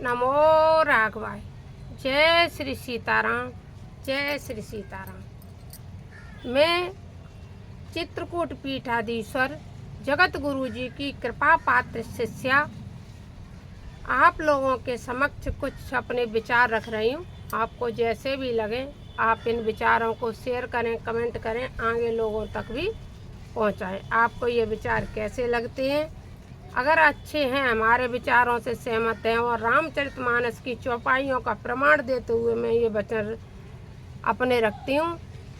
नमो राघवाय। जय श्री सीताराम, जय श्री सीताराम। मैं चित्रकूट पीठाधीश्वर जगत गुरु जी की कृपा पात्र शिष्या आप लोगों के समक्ष कुछ अपने विचार रख रही हूँ। आपको जैसे भी लगे आप इन विचारों को शेयर करें, कमेंट करें, आगे लोगों तक भी पहुँचाएं। आपको ये विचार कैसे लगते हैं? अगर अच्छे हैं, हमारे विचारों से सहमत हैं और रामचरितमानस की चौपाइयों का प्रमाण देते हुए मैं ये वचन अपने रखती हूँ।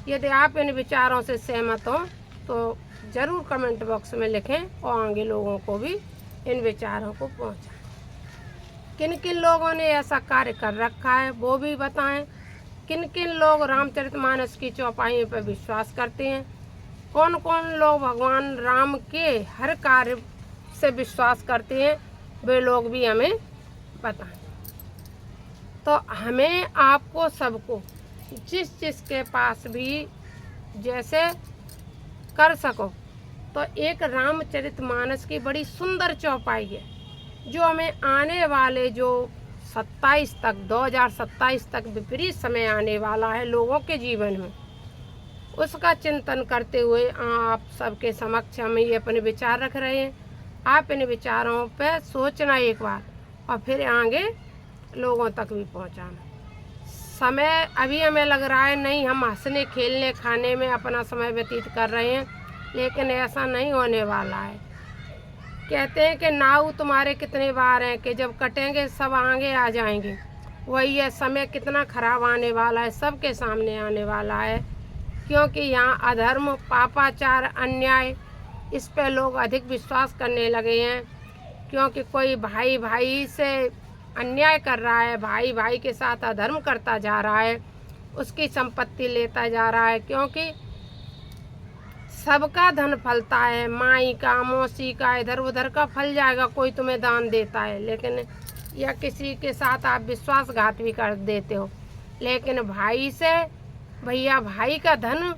यदि आप इन विचारों से सहमत हों तो ज़रूर कमेंट बॉक्स में लिखें और आगे लोगों को भी इन विचारों को पहुँचाएं। किन किन लोगों ने ऐसा कार्य कर रखा है वो भी बताएं। किन किन लोग रामचरितमानस की चौपाइयों पर विश्वास करते हैं, कौन कौन लोग भगवान राम के हर कार्य से विश्वास करते हैं, वे लोग भी हमें बताएं। तो हमें आपको सबको जिसके पास भी जैसे कर सको तो एक रामचरितमानस की बड़ी सुंदर चौपाई है जो हमें आने वाले जो 2027 तक विपरीत समय आने वाला है लोगों के जीवन में, उसका चिंतन करते हुए आप सबके समक्ष हम ये अपने विचार रख रहे हैं। आप इन विचारों पे सोचना एक बार और फिर आगे लोगों तक भी पहुंचाना। समय अभी हमें लग रहा है नहीं, हम हंसने खेलने खाने में अपना समय व्यतीत कर रहे हैं, लेकिन ऐसा नहीं होने वाला है। कहते हैं कि नाव तुम्हारे कितने बार हैं कि जब कटेंगे सब आगे आ जाएंगे। वही है, समय कितना खराब आने वाला है, सबके सामने आने वाला है। क्योंकि यहाँ अधर्म, पापाचार, अन्याय, इस पे लोग अधिक विश्वास करने लगे हैं। क्योंकि कोई भाई भाई से अन्याय कर रहा है, भाई भाई के साथ अधर्म करता जा रहा है, उसकी संपत्ति लेता जा रहा है। क्योंकि सबका धन फलता है, माई का, मौसी का, इधर उधर का फल जाएगा। कोई तुम्हें दान देता है, लेकिन या किसी के साथ आप विश्वासघात भी कर देते हो। लेकिन भाई से, भैया भाई का धन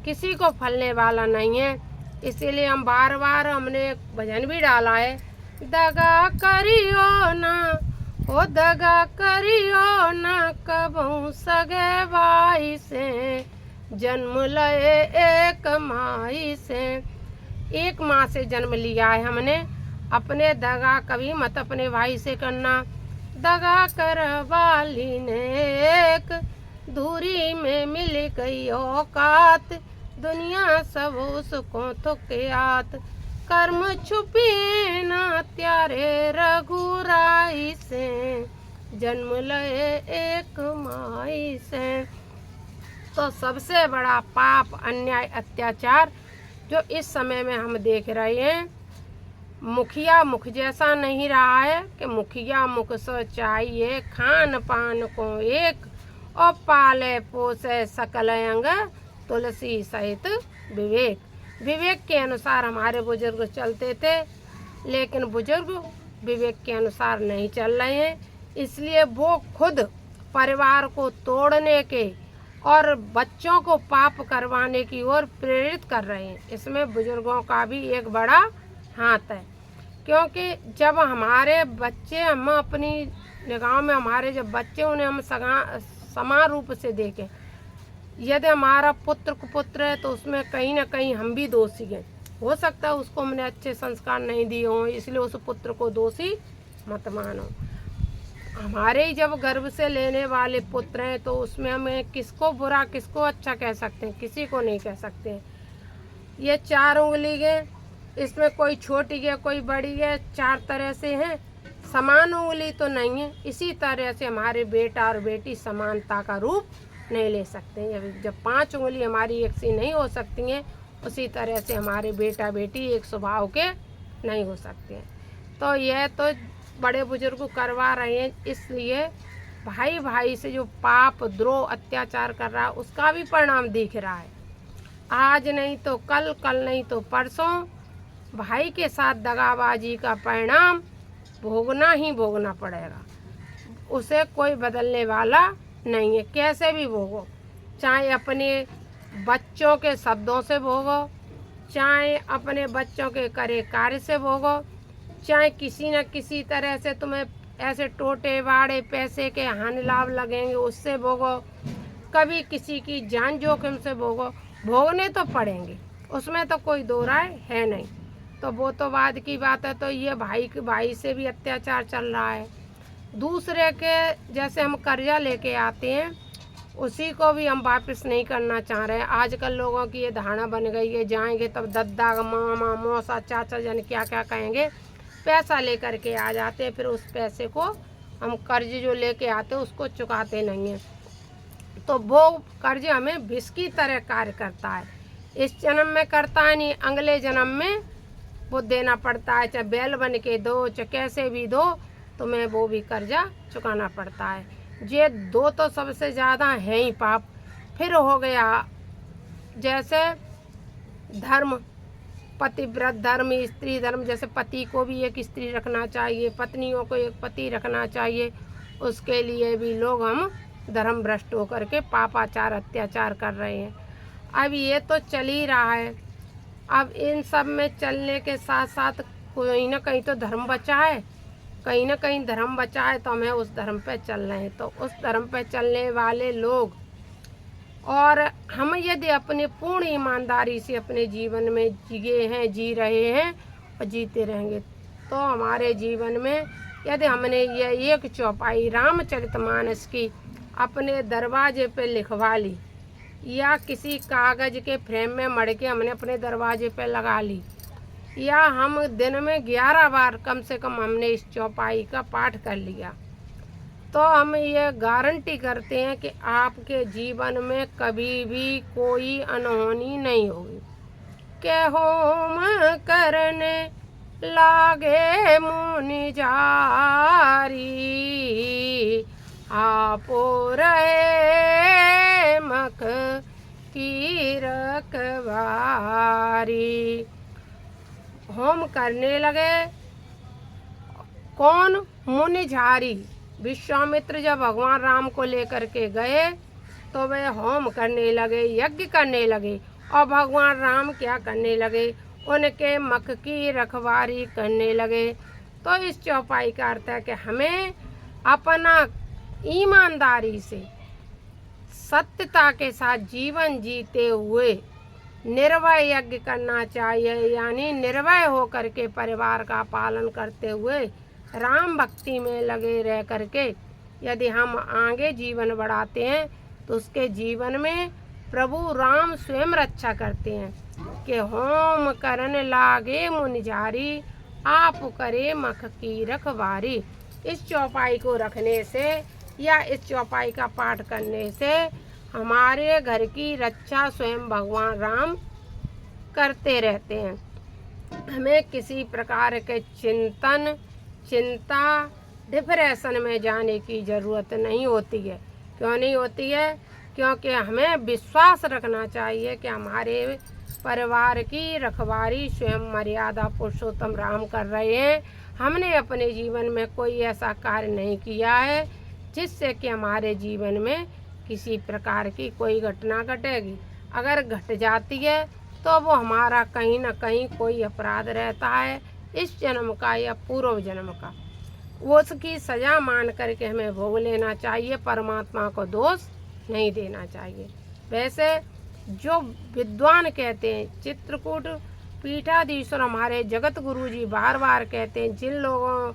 किसी को फलने वाला नहीं है। इसीलिए हम बार बार हमने एक भजन भी डाला है, दगा करियो ना, ओ दगा करियो ना, कबहू सगे भाई से, जन्म लए एक माई से। एक माँ से जन्म लिया है हमने, अपने दगा कभी मत अपने भाई से करना। दगा कर वाली ने एक दूरी में मिल गई औकात, दुनिया सब उसको थुकियात, कर्म छुपी ना त्यारे रघुराई से, जन्म लए एक माई से। तो सबसे बड़ा पाप, अन्याय, अत्याचार जो इस समय में हम देख रहे हैं, मुखिया मुख जैसा नहीं रहा है कि मुखिया मुख सो चाहिए खान पान को एक, और पाले पोसे सकल अंग तुलसी सहित विवेक। विवेक के अनुसार हमारे बुजुर्ग चलते थे, लेकिन बुजुर्ग विवेक के अनुसार नहीं चल रहे हैं। इसलिए वो खुद परिवार को तोड़ने के और बच्चों को पाप करवाने की ओर प्रेरित कर रहे हैं। इसमें बुजुर्गों का भी एक बड़ा हाथ है। क्योंकि जब हमारे बच्चे, हम अपनी निगाह में हमारे जब बच्चे, उन्हें हम समान रूप से देखें। यदि हमारा पुत्र कुपुत्र है तो उसमें कहीं ना कहीं हम भी दोषी हैं। हो सकता है उसको हमने अच्छे संस्कार नहीं दिए हों, इसलिए उस पुत्र को दोषी मत मानो। हमारे ही जब गर्भ से लेने वाले पुत्र हैं तो उसमें हमें किसको बुरा किसको अच्छा कह सकते हैं? किसी को नहीं कह सकते हैं। ये 4 उंगली है, इसमें कोई छोटी है कोई बड़ी है, 4 तरह से हैं, समान उंगली तो नहीं है। इसी तरह से हमारे बेटा और बेटी समानता का रूप नहीं ले सकते। जब 5 उंगली हमारी एक सी नहीं हो सकती हैं, उसी तरह से हमारे बेटा बेटी एक स्वभाव के नहीं हो सकते हैं। तो यह तो बड़े बुजुर्ग करवा रहे हैं। इसलिए भाई भाई से जो पाप, द्रोह, अत्याचार कर रहा है उसका भी परिणाम दिख रहा है। आज नहीं तो कल, कल नहीं तो परसों भाई के साथ दगाबाजी का परिणाम भोगना ही भोगना पड़ेगा। उसे कोई बदलने वाला नहीं है। कैसे भी भोगो, चाहे अपने बच्चों के शब्दों से भोगो, चाहे अपने बच्चों के करे कार्य से भोगो, चाहे किसी न किसी तरह से तुम्हें ऐसे टोटे वाड़े पैसे के हानि लाभ लगेंगे उससे भोगो, कभी किसी की जान जोखिम से भोगो, भोगने तो पड़ेंगे, उसमें तो कोई दो राय है नहीं। तो वो तो बाद की बात है। तो ये भाई से भी अत्याचार चल रहा है। दूसरे के जैसे हम कर्जा लेके आते हैं उसी को भी हम वापस नहीं करना चाह रहे हैं। आजकल लोगों की ये धारणा बन गई है, जाएंगे तब दद्दा मामा मौसा चाचा जन क्या क्या कहेंगे, पैसा लेकर के आ जाते हैं, फिर उस पैसे को हम कर्ज जो लेके आते हैं उसको चुकाते नहीं हैं। तो वो कर्ज हमें विष की तरह कार्य करता है। इस जन्म में करता है नहीं, अगले जन्म में वो देना पड़ता है, चाहे बैल बन के दो चाहे कैसे भी दो, तुम्हें वो भी कर्जा चुकाना पड़ता है। ये दो तो सबसे ज़्यादा है ही पाप। फिर हो गया जैसे धर्म, पतिव्रत धर्म, स्त्री धर्म, जैसे पति को भी एक स्त्री रखना चाहिए, पत्नियों को एक पति रखना चाहिए, उसके लिए भी लोग हम धर्म भ्रष्ट होकर के पापाचार अत्याचार कर रहे हैं। अब ये तो चल ही रहा है। अब इन सब में चलने के साथ साथ कोई ना कहीं तो धर्म बचा है, कहीं ना कहीं धर्म बचा है, तो हमें उस धर्म पे चल रहे हैं। तो उस धर्म पे चलने वाले लोग और हम यदि अपने पूर्ण ईमानदारी से अपने जीवन में जिए हैं, जी रहे हैं और जीते रहेंगे, तो हमारे जीवन में यदि हमने ये एक चौपाई रामचरितमानस की अपने दरवाजे पे लिखवा ली या किसी कागज़ के फ्रेम में मढ़ के हमने अपने दरवाजे पे लगा ली, या हम दिन में 11 बार कम से कम हमने इस चौपाई का पाठ कर लिया, तो हम ये गारंटी करते हैं कि आपके जीवन में कभी भी कोई अनहोनी नहीं होगी। के होम करने लागे मुनि जारी, आपो रहे मख की रखवारी। होम करने लगे कौन? मुनि झारी। विश्वामित्र जब भगवान राम को लेकर के गए तो वे होम करने लगे, यज्ञ करने लगे, और भगवान राम क्या करने लगे? उनके मख की रखवारी करने लगे। तो इस चौपाई का अर्थ है कि हमें अपना ईमानदारी से सत्यता के साथ जीवन जीते हुए निर्भय यज्ञ करना चाहिए, यानी निर्भय होकर के परिवार का पालन करते हुए राम भक्ति में लगे रह करके यदि हम आगे जीवन बढ़ाते हैं तो उसके जीवन में प्रभु राम स्वयं रक्षा करते हैं कि होम करन लागे मुनिजारी, आप करे मख की रखवारी। इस चौपाई को रखने से या इस चौपाई का पाठ करने से हमारे घर की रक्षा स्वयं भगवान राम करते रहते हैं। हमें किसी प्रकार के चिंता डिप्रेशन में जाने की ज़रूरत नहीं होती है। क्यों नहीं होती है? क्योंकि हमें विश्वास रखना चाहिए कि हमारे परिवार की रखवारी स्वयं मर्यादा पुरुषोत्तम राम कर रहे हैं। हमने अपने जीवन में कोई ऐसा कार्य नहीं किया है जिससे कि हमारे जीवन में किसी प्रकार की कोई घटना घटेगी। अगर घट जाती है तो वो हमारा कहीं ना कहीं कोई अपराध रहता है, इस जन्म का या पूर्व जन्म का, वो उसकी सज़ा मान करके हमें भोग लेना चाहिए, परमात्मा को दोष नहीं देना चाहिए। वैसे जो विद्वान कहते हैं, चित्रकूट पीठाधीश्वर हमारे जगत गुरु जी बार बार कहते हैं, जिन लोगों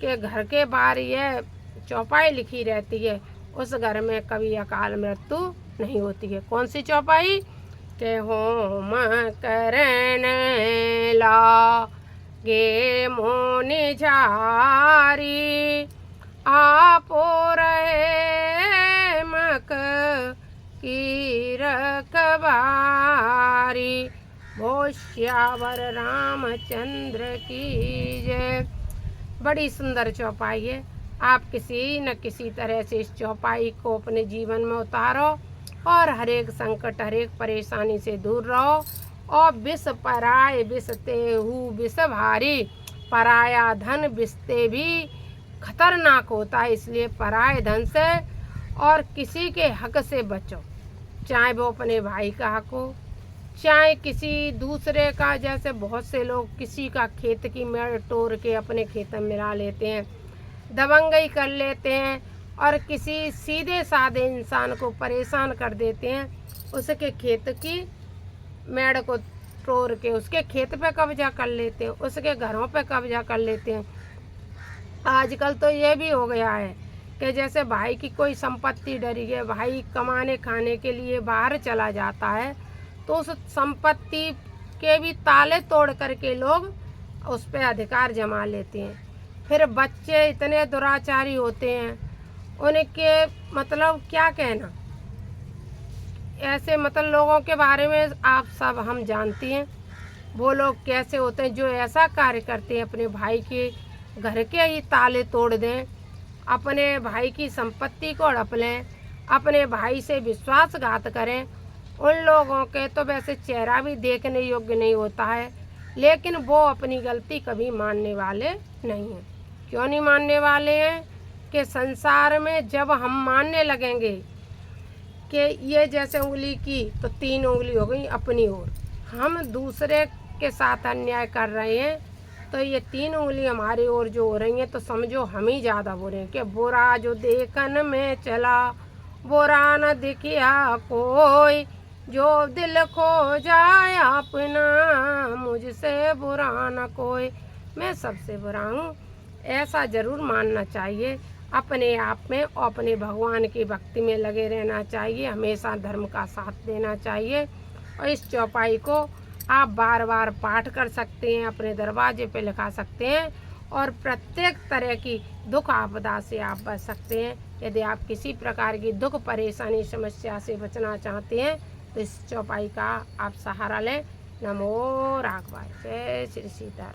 के घर के बाहर यह चौपाई लिखी रहती है उस घर में कभी अकाल मृत्यु नहीं होती है। कौन सी चौपाई? के होम करने लागे मुनि झारी, आपो रहे मख की रखवारी। भो श्यावर रामचंद्र की जय। बड़ी सुंदर चौपाई है। आप किसी न किसी तरह से इस चौपाई को अपने जीवन में उतारो और हर एक संकट, हर एक परेशानी से दूर रहो। और विष पराय विषते हु विष भारी, पराया धन विषते भी खतरनाक होता है, इसलिए पराय धन से और किसी के हक से बचो, चाहे वो अपने भाई का हक हो, चाहे किसी दूसरे का। जैसे बहुत से लोग किसी का खेत की मेड़ तोड़ के अपने खेत में मिला लेते हैं, दबंगई कर लेते हैं और किसी सीधे साधे इंसान को परेशान कर देते हैं, उसके खेत की मेड़ को तोड़ के उसके खेत पे कब्जा कर लेते हैं, उसके घरों पे कब्जा कर लेते हैं। आजकल तो ये भी हो गया है कि जैसे भाई की कोई संपत्ति डरी है, भाई कमाने खाने के लिए बाहर चला जाता है, तो उस संपत्ति के भी ताले तोड़ करके लोग उस पर अधिकार जमा लेते हैं। फिर बच्चे इतने दुराचारी होते हैं, उनके मतलब क्या कहना, ऐसे मतलब लोगों के बारे में आप सब हम जानती हैं वो लोग कैसे होते हैं जो ऐसा कार्य करते हैं, अपने भाई के घर के ही ताले तोड़ दें, अपने भाई की संपत्ति को हड़प लें, अपने भाई से विश्वासघात करें। उन लोगों के तो वैसे चेहरा भी देखने योग्य नहीं होता है, लेकिन वो अपनी गलती कभी मानने वाले नहीं हैं। क्यों नहीं मानने वाले हैं कि संसार में जब हम मानने लगेंगे कि ये जैसे उंगली की तो 3 उंगली हो गई अपनी ओर, हम दूसरे के साथ अन्याय कर रहे हैं, तो ये 3 उंगली हमारी ओर जो हो रही हैं तो समझो हम ही ज़्यादा बुरे हैं। कि बुरा जो देखन में चला बुरा न दिखिया कोई, जो दिल खो जाए अपना मुझसे बुरा न कोई, मैं सबसे बुरा हूँ, ऐसा ज़रूर मानना चाहिए। अपने आप में और अपने भगवान की भक्ति में लगे रहना चाहिए, हमेशा धर्म का साथ देना चाहिए। और इस चौपाई को आप बार बार पाठ कर सकते हैं, अपने दरवाजे पे लिखा सकते हैं और प्रत्येक तरह की दुख आपदा से आप बच सकते हैं। यदि आप किसी प्रकार की दुख परेशानी समस्या से बचना चाहते हैं तो इस चौपाई का आप सहारा लें। नमो राघवाय, जय श्री सीता।